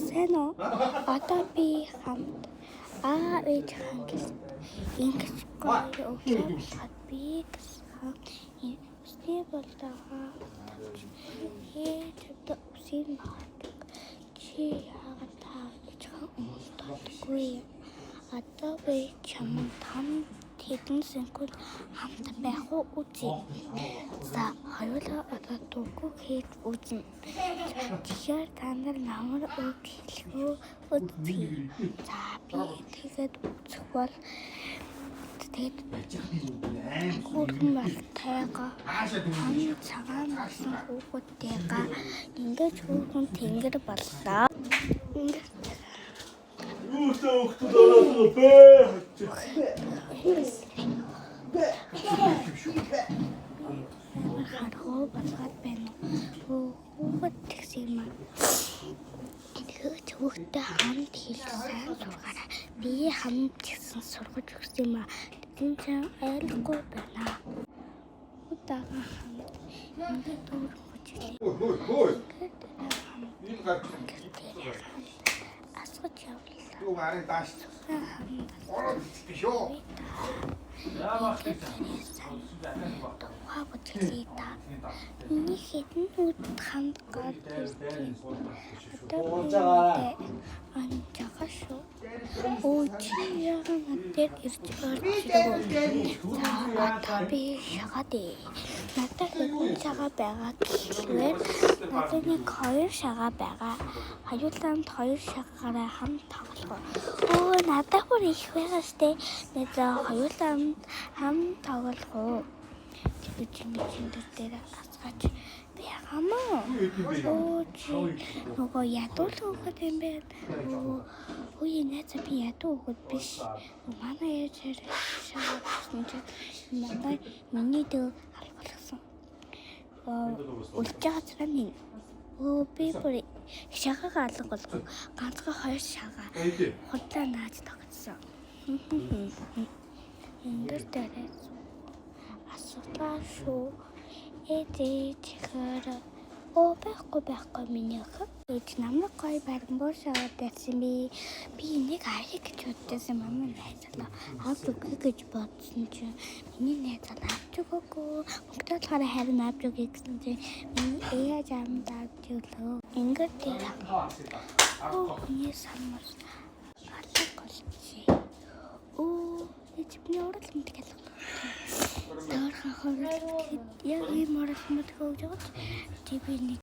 Сайн уу? Одоо би хамт ээж хангас ингэж гоё өглөөд би гэсэн үсний болдогоо ээж үсийн баатар чи яагаад тааж өмсдөггүй одоо би чамд хамт хэдэн секунд хамт байх уу үзье. За хоёулаа одоо дуугүй хийж үзнэ. Тэгэхээр та нар намайг үг хэлэхөө үзье. За би тэгээд үзэх бол хүрэн балтайгаа хамт цагаан болсон хүүхдтэйгээ ингэж хүүхэн тэнгэр боллоо. Харгуу болгоод байна уу? Хүүхэд тэгсэн юм аа. Тэгээд хүүхдтэй хамт хэлсэн сургаараа би хамт гэсэн сургаж өгсөн юм аа. Тэгсэн чинь ойлгохгүй байна. Удаага хамт ингээд дөрвөж асгаж явлаа. Юу гарын тааш. Ороод бишөө. Тухайг үзлээ та. Миний хэдэн үд хамт гад ирсэн. Одоо анчаа шүү. Чи яагаад надад ирж орчихсон? За би шагаадээ. Надад хэдэн шагаа байгаа гэхээр надад нэг 2 шагаа байгаа. Хоёулаа 2 шагаараа хамт тоглох. Надад бүр их байгаа штэ. Надад хоёулаа хамт тоглох. Чиний дээр асгаач би хамаа. Чи нөгөө ядуу л хөөхд юм бэ? Үгүй нээц би ядуу хөөхд биш. Манай ээж шаагаасан чи надад миний дөө албалгасан. Үлж байгаа зэрэг минь. Би бүр шагаага алга болгов. Ганцхан 2 шагаа. Худлаа нааж тогтсон. Эндэр дээрээс асуулаа шүү. Ээжээр байхгүй миний ах. Ээж намайг гоё баримбуур шаваад байсан би. Би энийг авъя гэж бодсон мамаа найзлаа. Авч өгье гэж бодсон чинь миний найзлаа авч өгөөгүй. Мөнгөтэй болохоор харин авч өгье гэсэн чинь миний ээж амд авч өглөө. Ингээд дээр. Миний самар алга болчихъя. Эцэпний урал мэдгээл. Таархан хорол яг ийм орол мэд хөөж байгаа. Тэг би нэг